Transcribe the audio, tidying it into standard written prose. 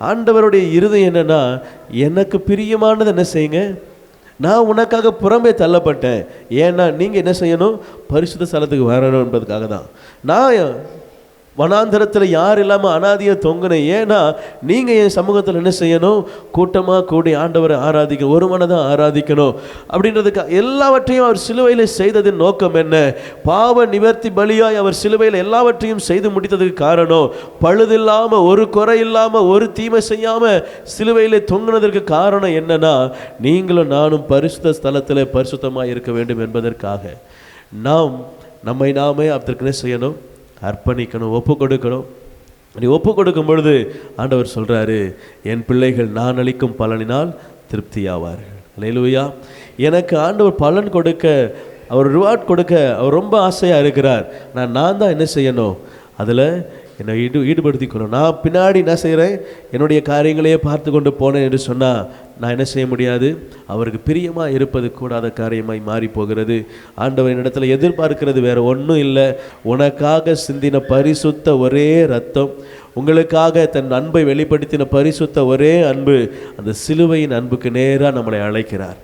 ஆண்டவருடைய இருதயம் என்னன்னா, எனக்கு பிரியமானது என்ன செய்யுங்க, நான் உனக்காக புறம்பே தள்ளப்பட்டேன். ஏன்னா நீங்கள் என்ன செய்யணும், பரிசுத்த ஸ்தலத்துக்கு வரணும் என்பதுக்காக தான். நான் வனாந்தரத்தில் யார் இல்லாமல் அனாதியாக தொங்கினேன். ஏன்னா நீங்கள் என் சமூகத்தில் என்ன செய்யணும், கூட்டமாக கூடி ஆண்டவரை ஆராதிக்கணும், ஒரு மனதான் ஆராதிக்கணும் அப்படின்றதுக்கு எல்லாவற்றையும் அவர் சிலுவையில் செய்ததின் நோக்கம் என்ன? பாவ நிவர்த்தி பலியாய் அவர் சிலுவையில் எல்லாவற்றையும் செய்து முடித்ததுக்கு காரணம், பழுதில்லாமல், ஒரு குறை இல்லாமல், ஒரு தீமை செய்யாமல் சிலுவையில் தொங்கினதற்கு காரணம் என்னன்னா, நீங்களும் நானும் பரிசுத்த ஸ்தலத்தில் பரிசுத்தமாக இருக்க வேண்டும் என்பதற்காக. நம்மை நாமே அதற்கு என்ன செய்யணும், அர்ப்பணிக்கணும், ஒப்பு கொடுக்கணும். நீ ஒப்பு கொடுக்கும் பொழுது ஆண்டவர் சொல்கிறாரு, என் பிள்ளைகள் நான் அளிக்கும் பலனினால் திருப்தியாவார்கள். அல்லேலூயா. எனக்கு ஆண்டவர் பலன் கொடுக்க, அவர் ரிவார்ட் கொடுக்க அவர் ரொம்ப ஆசையாக இருக்கிறார். நான் தான் என்ன செய்யணும், அதில் என்னை ஈடுபடுத்திக்கணும். நான் பின்னாடி என்ன செய்கிறேன், என்னுடைய காரியங்களையே பார்த்து கொண்டு போனேன் என்று சொன்னால் நான் என்ன செய்ய முடியாது, அவருக்கு பிரியமாக இருப்பது கூடாத காரியமாய் மாறி போகிறது. ஆண்டவர் என்னிடத்துல எதிர்பார்க்கிறது வேறு ஒன்றும் இல்லை, உனக்காக சிந்தின பரிசுத்த ஒரே ரத்தம், உங்களுக்காக தன் அன்பை வெளிப்படுத்தின பரிசுத்த ஒரே அன்பு, அந்த சிலுவையின் அன்புக்கு நேராக நம்மளை அழைக்கிறார்.